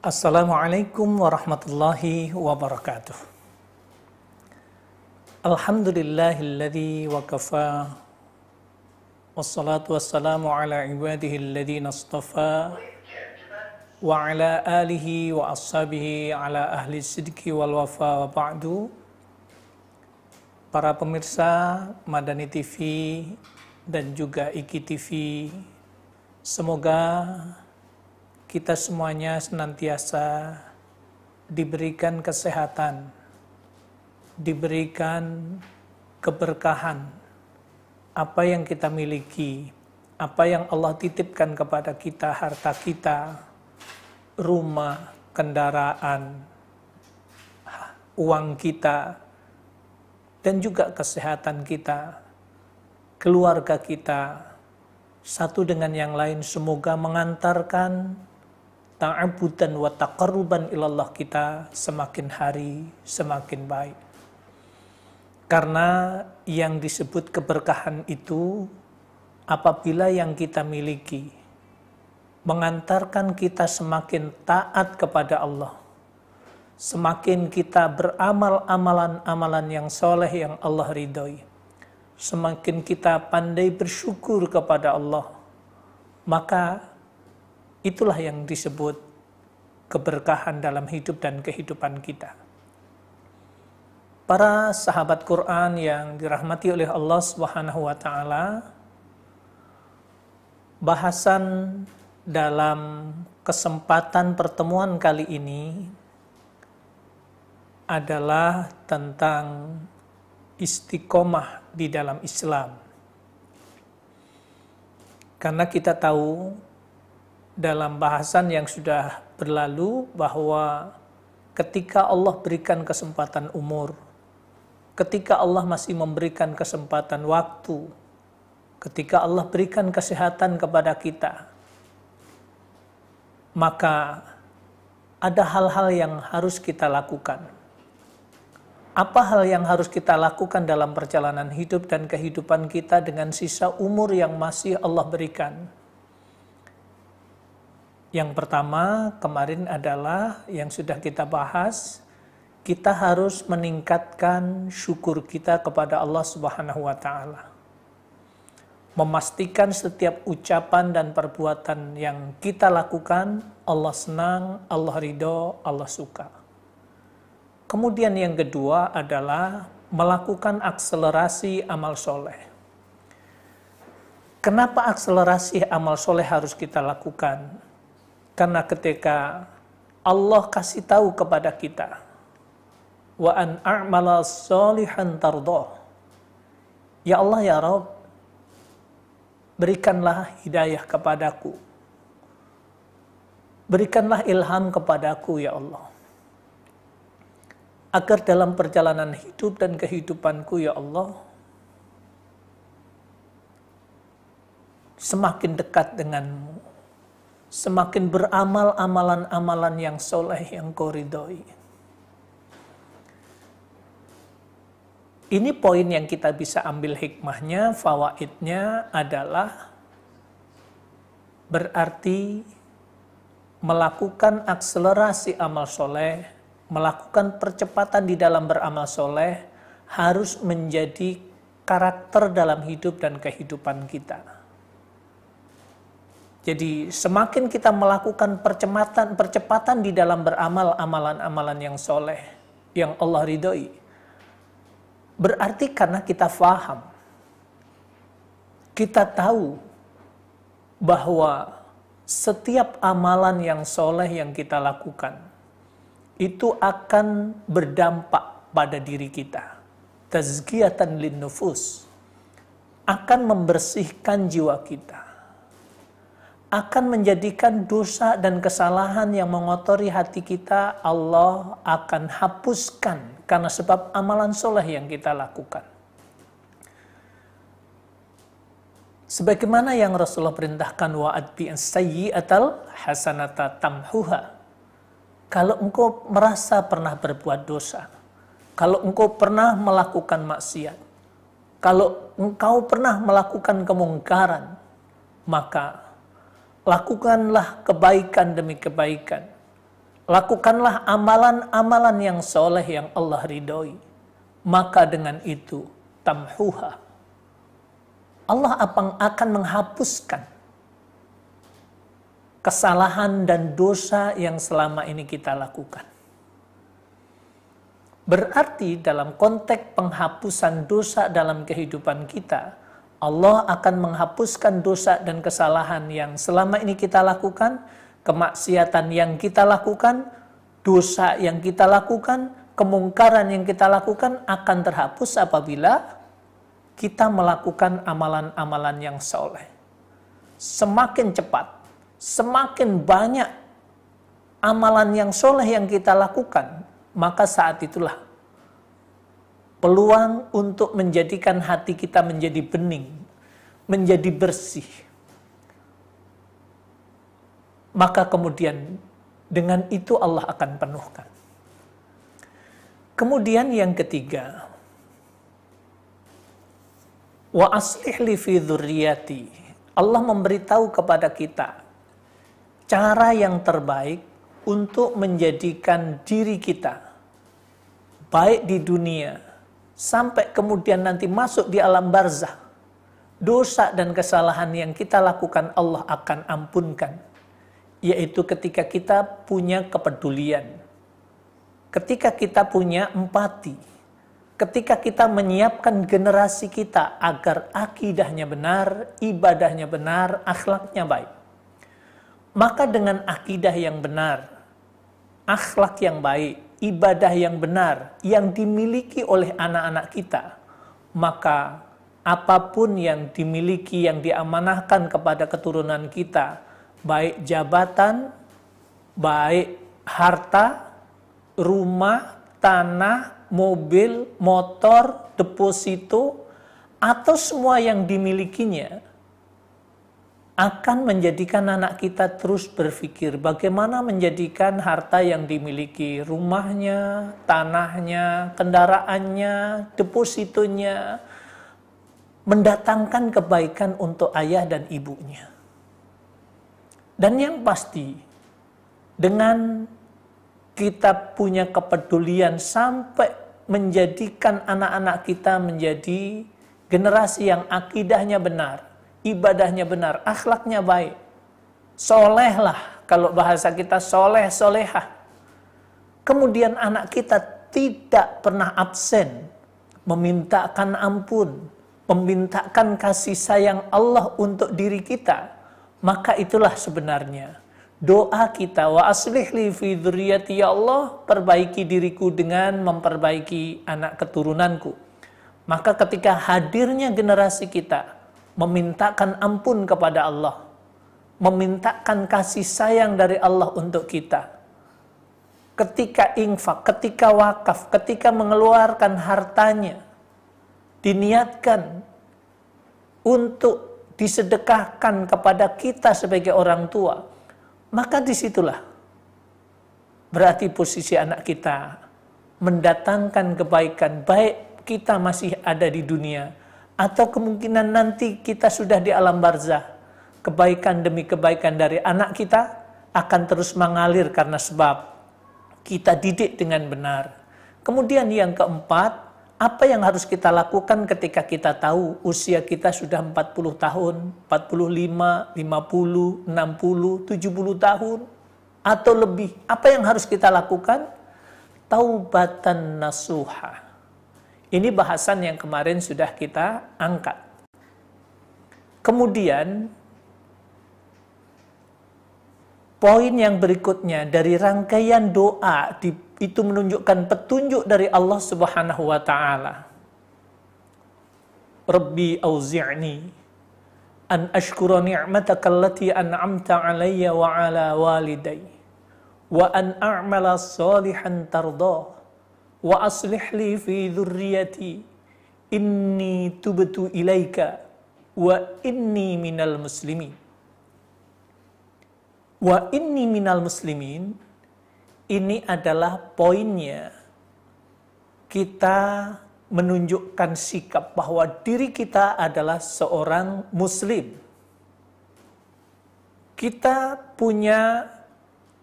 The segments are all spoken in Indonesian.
Assalamualaikum warahmatullahi wabarakatuh. Alhamdulillahilladzi wakafa wassalatu wassalamu ala ibadihi alladhina astafa wa ala alihi wa ashabihi ala ahli sidqi wal wafa wa ba'du. Para pemirsa Madani TV dan juga IKI TV, semoga kita semuanya senantiasa diberikan kesehatan, diberikan keberkahan. Apa yang kita miliki, apa yang Allah titipkan kepada kita, harta kita, rumah, kendaraan, uang kita, dan juga kesehatan kita, keluarga kita, satu dengan yang lain semoga mengantarkan ta'abudan wa taqarruban ilallah kita semakin hari semakin baik. Karena yang disebut keberkahan itu apabila yang kita miliki mengantarkan kita semakin taat kepada Allah, semakin kita beramal amalan-amalan yang soleh yang Allah ridhoi, semakin kita pandai bersyukur kepada Allah, maka itulah yang disebut keberkahan dalam hidup dan kehidupan kita. Para sahabat Quran yang dirahmati oleh Allah Subhanahu wa taala, bahasan dalam kesempatan pertemuan kali ini adalah tentang istiqomah di dalam Islam. Karena kita tahu dalam bahasan yang sudah berlalu bahwa ketika Allah berikan kesempatan umur, ketika Allah masih memberikan kesempatan waktu, ketika Allah berikan kesehatan kepada kita, maka ada hal-hal yang harus kita lakukan. Apa hal yang harus kita lakukan dalam perjalanan hidup dan kehidupan kita dengan sisa umur yang masih Allah berikan? Yang pertama kemarin adalah yang sudah kita bahas, kita harus meningkatkan syukur kita kepada Allah Subhanahu wa taala. Memastikan setiap ucapan dan perbuatan yang kita lakukan Allah senang, Allah ridho, Allah suka. Kemudian yang kedua adalah melakukan akselerasi amal soleh. Kenapa akselerasi amal soleh harus kita lakukan? Karena ketika Allah kasih tahu kepada kita, wa an a'mala sholihan tardoh, ya Allah ya Rabb, berikanlah hidayah kepadaku, berikanlah ilham kepadaku ya Allah, agar dalam perjalanan hidup dan kehidupanku ya Allah semakin dekat denganmu, semakin beramal amalan-amalan yang soleh yang Kau ridhoi. Ini poin yang kita bisa ambil hikmahnya, fawaidnya adalah berarti melakukan akselerasi amal soleh, melakukan percepatan di dalam beramal soleh harus menjadi karakter dalam hidup dan kehidupan kita. Jadi semakin kita melakukan percepatan di dalam beramal amalan-amalan yang soleh, yang Allah ridhoi, berarti karena kita faham, kita tahu bahwa setiap amalan yang soleh yang kita lakukan itu akan berdampak pada diri kita. Tazkiyatan lin nufus, akan membersihkan jiwa kita, akan menjadikan dosa dan kesalahan yang mengotori hati kita Allah akan hapuskan karena sebab amalan soleh yang kita lakukan. Sebagaimana yang Rasulullah perintahkan, wa'adbi as-sayyi'atal hasanata tamhuha. Kalau engkau merasa pernah berbuat dosa, kalau engkau pernah melakukan maksiat, kalau engkau pernah melakukan kemungkaran, maka lakukanlah kebaikan demi kebaikan. Lakukanlah amalan-amalan yang soleh yang Allah ridhoi. Maka dengan itu, tamhuha. Allah akan menghapuskan kesalahan dan dosa yang selama ini kita lakukan. Berarti dalam konteks penghapusan dosa dalam kehidupan kita, Allah akan menghapuskan dosa dan kesalahan yang selama ini kita lakukan, kemaksiatan yang kita lakukan, dosa yang kita lakukan, kemungkaran yang kita lakukan akan terhapus apabila kita melakukan amalan-amalan yang soleh. Semakin cepat, semakin banyak amalan yang soleh yang kita lakukan, maka saat itulah peluang untuk menjadikan hati kita menjadi bening, menjadi bersih. Maka kemudian dengan itu Allah akan penuhkan. Kemudian yang ketiga, wa aslih li fi dzurriyyati. Allah memberitahu kepada kita cara yang terbaik untuk menjadikan diri kita baik di dunia sampai kemudian nanti masuk di alam barzah. Dosa dan kesalahan yang kita lakukan Allah akan ampunkan, yaitu ketika kita punya kepedulian, ketika kita punya empati, ketika kita menyiapkan generasi kita agar akidahnya benar, ibadahnya benar, akhlaknya baik. Maka dengan akidah yang benar, akhlak yang baik, ibadah yang benar, yang dimiliki oleh anak-anak kita, maka apapun yang dimiliki, yang diamanahkan kepada keturunan kita, baik jabatan, baik harta, rumah, tanah, mobil, motor, deposito, atau semua yang dimilikinya, akan menjadikan anak kita terus berpikir bagaimana menjadikan harta yang dimiliki, rumahnya, tanahnya, kendaraannya, depositonya, mendatangkan kebaikan untuk ayah dan ibunya. Dan yang pasti, dengan kita punya kepedulian sampai menjadikan anak-anak kita menjadi generasi yang akidahnya benar, ibadahnya benar, akhlaknya baik, soleh lah, kalau bahasa kita soleh, solehah. Kemudian anak kita tidak pernah absen memintakan ampun, memintakan kasih sayang Allah untuk diri kita, maka itulah sebenarnya doa kita, wa aslih li fi dzurriyyati, ya Allah, perbaiki diriku dengan memperbaiki anak keturunanku. Maka ketika hadirnya generasi kita memintakan ampun kepada Allah, memintakan kasih sayang dari Allah untuk kita, ketika infak, ketika wakaf, ketika mengeluarkan hartanya, diniatkan untuk disedekahkan kepada kita sebagai orang tua, maka disitulah berarti posisi anak kita mendatangkan kebaikan, baik kita masih ada di dunia, atau kemungkinan nanti kita sudah di alam barzah. Kebaikan demi kebaikan dari anak kita akan terus mengalir karena sebab kita didik dengan benar. Kemudian yang keempat, apa yang harus kita lakukan ketika kita tahu usia kita sudah 40 tahun, 45, 50, 60, 70 tahun, atau lebih. Apa yang harus kita lakukan? Taubatan nasuha. Ini bahasan yang kemarin sudah kita angkat. Kemudian, poin yang berikutnya dari rangkaian doa itu menunjukkan petunjuk dari Allah Subhanahu wa taala. Rabbi auzi'ni an ashkura ni'mataka allati an'amta 'alayya wa 'ala walidayya wa an a'mala shalihan tardah wa aslih li fi dzurriyyati inni tubtu ilaika wa inni minal muslimin. Wa inni minal muslimin, ini adalah poinnya kita menunjukkan sikap bahwa diri kita adalah seorang muslim. Kita punya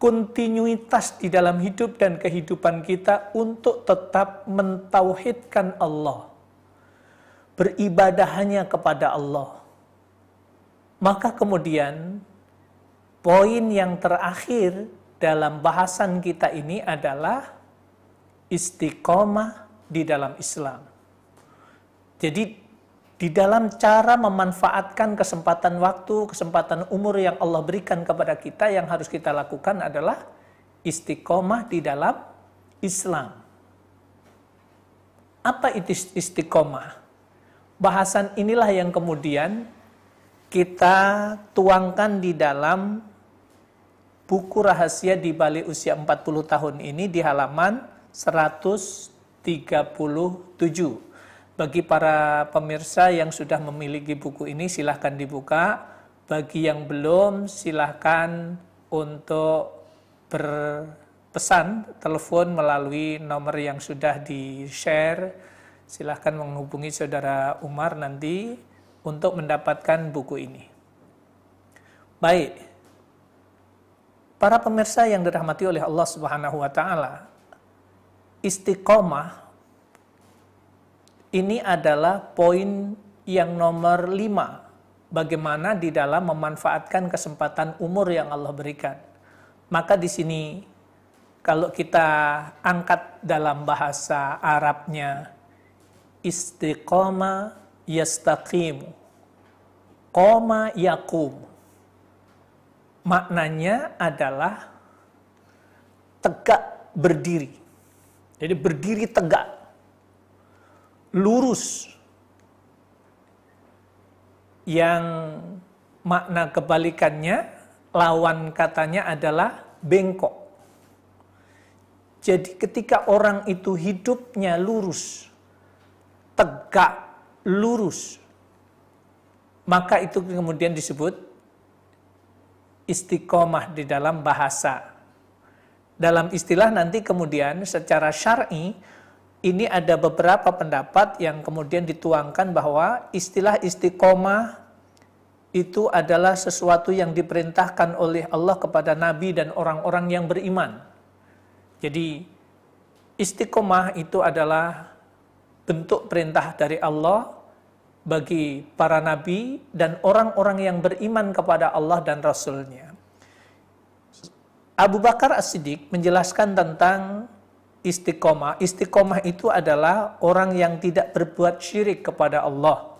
kontinuitas di dalam hidup dan kehidupan kita untuk tetap mentauhidkan Allah, beribadah hanya kepada Allah. Maka kemudian poin yang terakhir dalam bahasan kita ini adalah istiqomah di dalam Islam. Jadi di dalam cara memanfaatkan kesempatan waktu, kesempatan umur yang Allah berikan kepada kita, yang harus kita lakukan adalah istiqomah di dalam Islam. Apa itu istiqomah? Bahasan inilah yang kemudian kita tuangkan di dalam buku rahasia di balik usia 40 tahun ini di halaman 137. Bagi para pemirsa yang sudah memiliki buku ini, silahkan dibuka. Bagi yang belum, silahkan untuk berpesan, telepon melalui nomor yang sudah di-share. Silahkan menghubungi Saudara Umar nanti untuk mendapatkan buku ini. Baik, para pemirsa yang dirahmati oleh Allah Subhanahu wa Ta'ala, istiqomah ini adalah poin yang nomor 5, bagaimana di dalam memanfaatkan kesempatan umur yang Allah berikan. Maka di sini kalau kita angkat dalam bahasa Arabnya, istiqomah yastaqimu, qoma yaqum. Maknanya adalah tegak berdiri. Jadi berdiri tegak, lurus. Yang makna kebalikannya, lawan katanya adalah bengkok. Jadi ketika orang itu hidupnya lurus, tegak, lurus, maka itu kemudian disebut istiqomah di dalam bahasa. Dalam istilah nanti kemudian secara syar'i, ini ada beberapa pendapat yang kemudian dituangkan bahwa istilah istiqomah itu adalah sesuatu yang diperintahkan oleh Allah kepada Nabi dan orang-orang yang beriman. Jadi istiqomah itu adalah bentuk perintah dari Allah bagi para nabi dan orang-orang yang beriman kepada Allah dan Rasul-Nya. Abu Bakar As-Siddiq menjelaskan tentang istiqomah. Istiqomah itu adalah orang yang tidak berbuat syirik kepada Allah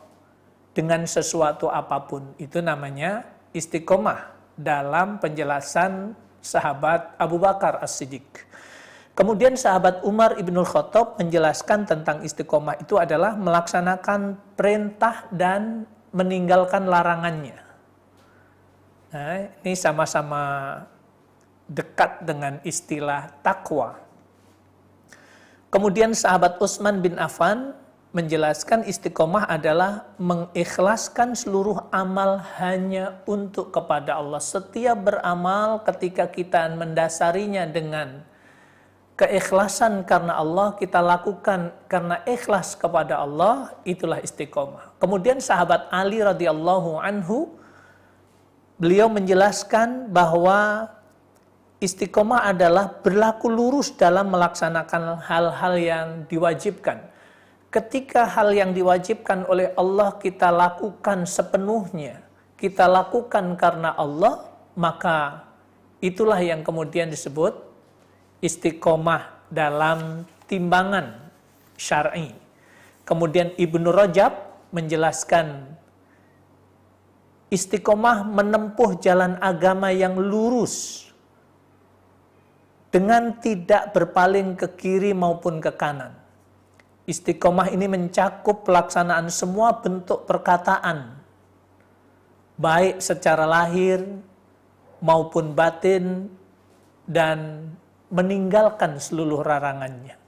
dengan sesuatu apapun. Itu namanya istiqomah dalam penjelasan sahabat Abu Bakar As-Siddiq. Kemudian sahabat Umar Ibnul Khattab menjelaskan tentang istiqomah itu adalah melaksanakan perintah dan meninggalkan larangannya. Nah, ini sama-sama dekat dengan istilah takwa. Kemudian sahabat Utsman bin Affan menjelaskan istiqomah adalah mengikhlaskan seluruh amal hanya untuk kepada Allah. Setiap beramal ketika kita mendasarinya dengan keikhlasan karena Allah, kita lakukan karena ikhlas kepada Allah, itulah istiqomah. Kemudian sahabat Ali radhiyallahu anhu, beliau menjelaskan bahwa istiqomah adalah berlaku lurus dalam melaksanakan hal-hal yang diwajibkan. Ketika hal yang diwajibkan oleh Allah kita lakukan sepenuhnya, kita lakukan karena Allah, maka itulah yang kemudian disebut istiqomah dalam timbangan syar'i. Kemudian Ibnu Rajab menjelaskan istiqomah menempuh jalan agama yang lurus dengan tidak berpaling ke kiri maupun ke kanan. Istiqomah ini mencakup pelaksanaan semua bentuk perkataan, baik secara lahir maupun batin, dan meninggalkan seluruh larangannya.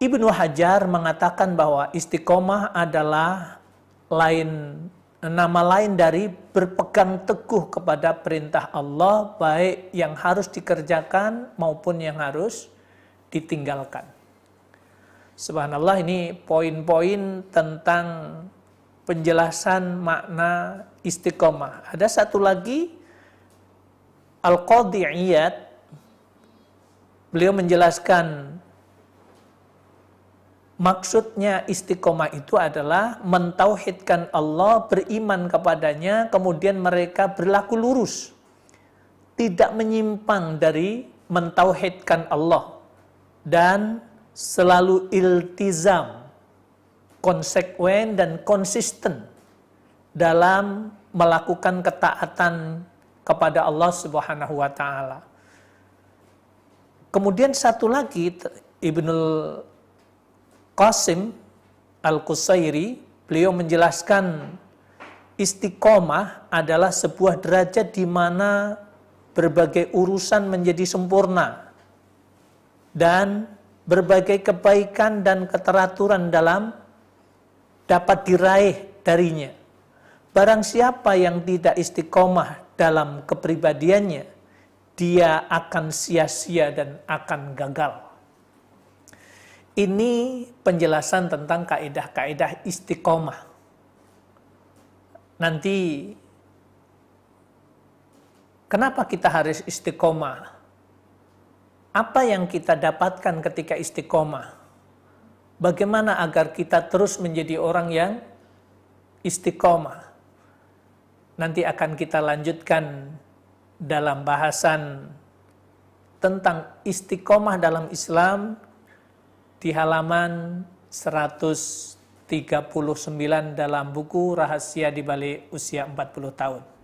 Ibnu Hajar mengatakan bahwa istiqomah adalah nama lain dari berpegang teguh kepada perintah Allah, baik yang harus dikerjakan maupun yang harus ditinggalkan. Subhanallah, ini poin-poin tentang penjelasan makna istiqomah. Ada satu lagi Al-Qadhi Iyad, beliau menjelaskan maksudnya istiqomah itu adalah mentauhidkan Allah, beriman kepadanya, kemudian mereka berlaku lurus, tidak menyimpang dari mentauhidkan Allah, dan selalu iltizam, konsekuen dan konsisten dalam melakukan ketaatan kepada Allah Subhanahu wa taala. Kemudian satu lagi, Ibnul Qasim Al-Qusairi, beliau menjelaskan istiqomah adalah sebuah derajat di mana berbagai urusan menjadi sempurna dan berbagai kebaikan dan keteraturan dalam dapat diraih darinya. Barang siapa yang tidak istiqomah dalam kepribadiannya, dia akan sia-sia dan akan gagal. Ini penjelasan tentang kaidah-kaidah istiqomah. Nanti, kenapa kita harus istiqomah? Apa yang kita dapatkan ketika istiqomah? Bagaimana agar kita terus menjadi orang yang istiqomah? Nanti akan kita lanjutkan dalam bahasan tentang istiqomah dalam Islam di halaman 139 dalam buku Rahasia di Balik Usia 40 Tahun.